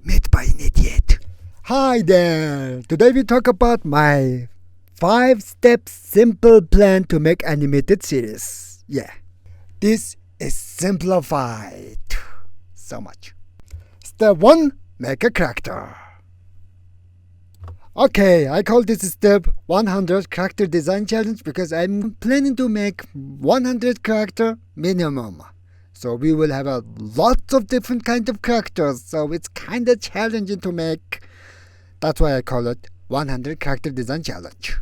made by an idiot. Hi there! Today we talk about my 5-step simple plan to make animated series. Yeah, this is simplified so much. Step 1. Make a character. Okay, I call this step 100 character design challenge because I'm planning to make 100 character minimum. So we will have a lots of different kind of characters. So it's kind of challenging to make. That's why I call it 100 character design challenge.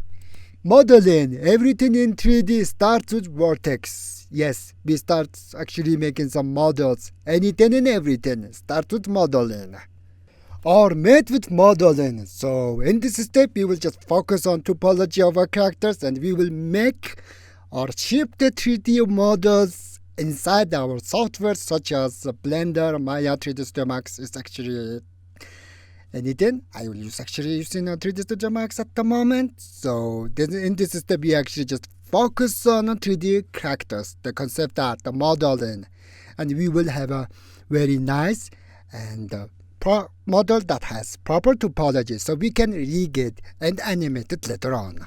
Modeling. Everything in 3D starts with vertex. Yes, we start actually making some models. Anything and everything starts with modeling. Or made with modeling. So in this step, we will just focus on topology of our characters and we will make or ship the 3D models inside our software such as Blender, Maya, 3D Studio Max is actually anything. I will use actually using 3D Studio Max at the moment. So in this step, we actually just focus on 3D characters, the concept art, the modeling, and we will have a very nice and model that has proper topology, so we can rig it and animate it later on.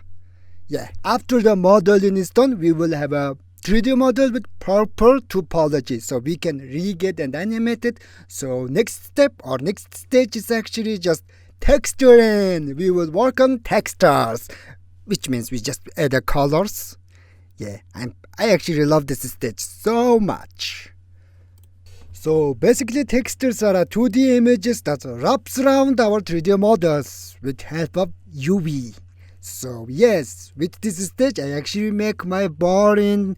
Yeah, after the modeling is done, we will have a 3D model with proper topology, so we can rig it and animate it. So next step or next stage is actually just texturing. We will work on textures, which means we just add the colors. Yeah, I actually love this stage so much. So basically textures are 2D images that wraps around our 3D models with help of UV. So yes, with this stage I actually make my boring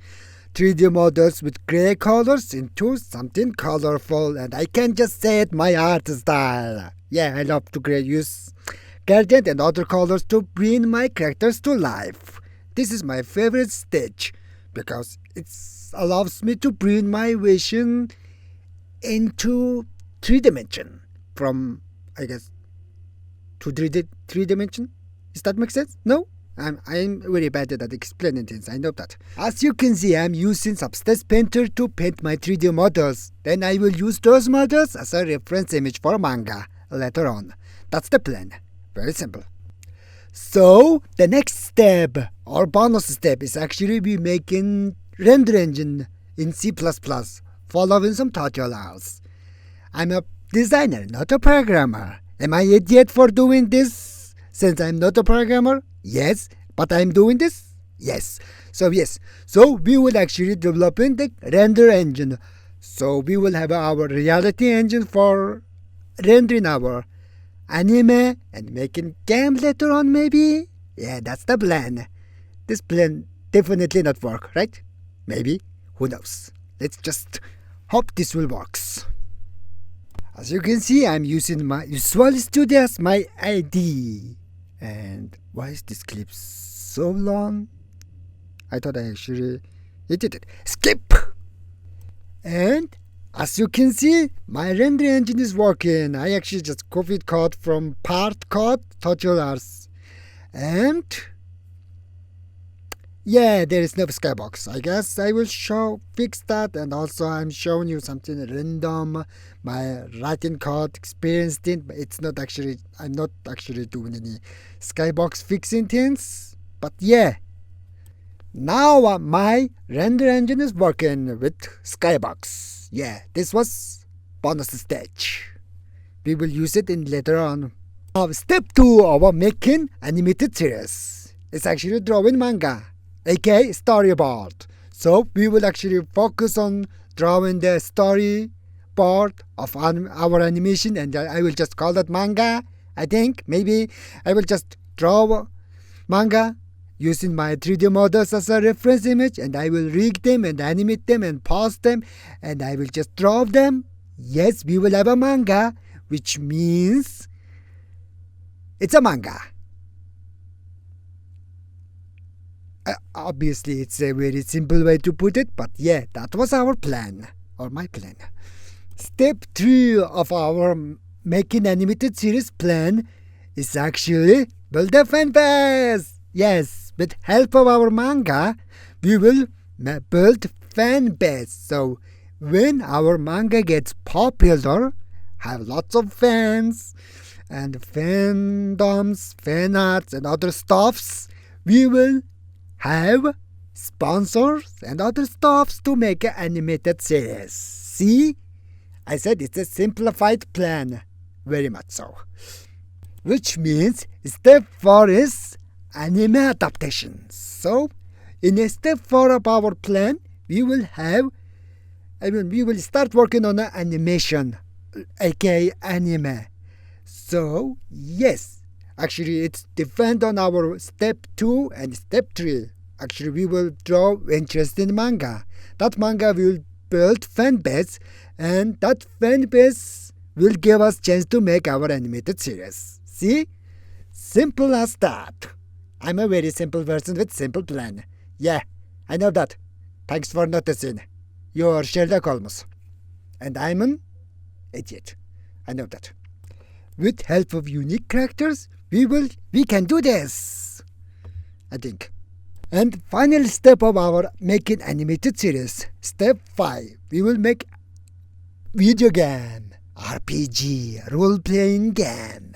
3D models with gray colors into something colorful, and I can just say it my art style. Yeah, I love to use gradient and other colors to bring my characters to life. This is my favorite stage because it allows me to bring my vision into 3 dimension from, I guess, to 3 dimension. Does that make sense? No? I'm very bad at explaining things, I know that. As you can see, I'm using Substance Painter to paint my 3D models. Then I will use those models as a reference image for manga later on. That's the plan. Very simple. So, the next step, or bonus step, is actually be making render engine in C++, following some tutorials. I'm a designer, not a programmer. Am I an idiot for doing this since I'm not a programmer? Yes. But I'm doing this? Yes. So we will actually developing the render engine. So we will have our reality engine for rendering our anime and making game later on maybe? Yeah, that's the plan. This plan definitely not work, right? Maybe. Who knows? Let's just hope this will work. As you can see, I'm using my Visual Studio as my ID. And why is this clip so long? I thought I actually did it. Skip! And as you can see, my render engine is working. I actually just copied code from part code tutorials. And yeah, there is no skybox. I guess I will fix that, and also I'm showing you something random. My writing code experienced it, but I'm not actually doing any skybox fixing things. But yeah, now my render engine is working with skybox. Yeah, this was bonus stage. We will use it in later on. Now step 2 of making animated series is actually drawing manga, aka storyboard. So we will actually focus on drawing the storyboard of our animation, and I will just call that manga. I think maybe I will just draw manga using my 3D models as a reference image, and I will rig them and animate them and pause them, and I will just draw them. Yes, we will have a manga, which means it's a manga. Obviously, it's a very simple way to put it, but yeah, that was our plan, or my plan. Step 3 of our making animated series plan is actually build a fan base. Yes, with help of our manga, we will build fan base. So when our manga gets popular, have lots of fans and fandoms, fan arts, and other stuffs, we will have sponsors and other stuffs to make an animated series. See? I said it's a simplified plan. Very much so. Which means step 4 is anime adaptation. So, in step 4 of our plan, we will start working on an animation, aka anime. So, yes, actually it's depend on our step 2 and step 3. Actually, we will draw interest in manga. That manga will build fan base, and that fan base will give us chance to make our animated series. See? Simple as that. I'm a very simple person with simple plan. Yeah, I know that. Thanks for noticing. You're Sherlock Holmes. And I'm an idiot. I know that. With help of unique characters, we can do this. I think. And final step of our making animated series, step 5, we will make video game, RPG, role-playing game.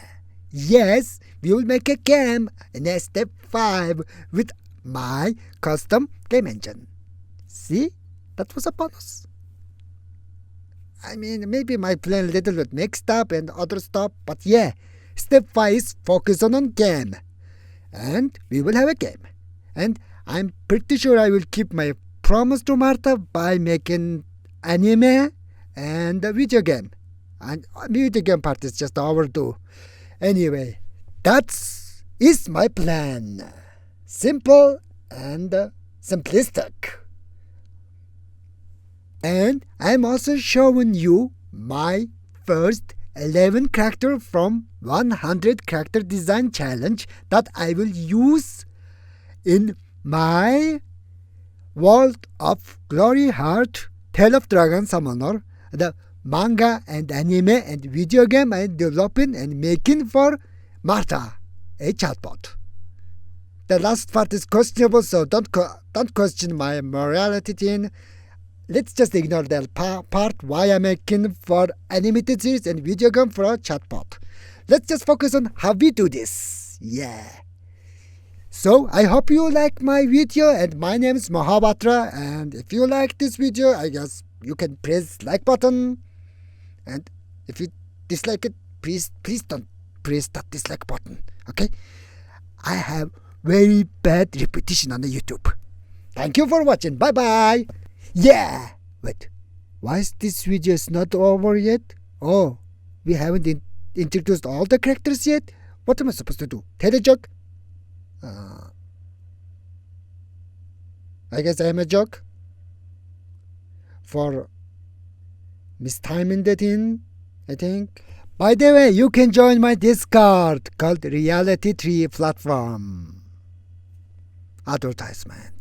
Yes, we will make a game in step 5 with my custom game engine. See? That was a bonus. I mean, maybe my plan a little bit mixed up and other stuff, but yeah, step 5 is focus on game. And we will have a game. And I'm pretty sure I will keep my promise to Marta by making anime and a video game. And video game part is just overdue. Anyway, is my plan. Simple and simplistic. And I'm also showing you my first 11 character from 100 character design challenge that I will use in my World of Glory Heart Tale of Dragon Summoner, the manga and anime and video game I'm developing and making for Marta, a chatbot. The last part is questionable, so don't question my morality thing. Let's just ignore that part why I'm making for animated series and video game for a chatbot. Let's just focus on how we do this. Yeah. So, I hope you like my video, and my name is Mahabatra, and if you like this video, I guess you can press like button, and if you dislike it, please don't press that dislike button, okay? I have very bad reputation on the YouTube. Thank you for watching, bye bye! Yeah! Wait, why is this video not over yet? Oh, we haven't introduced all the characters yet? What am I supposed to do? Tell a joke? I guess I'm a joke for mistiming the thing, I think. By the way, you can join my Discord called Reality 3 Platform. Advertisement.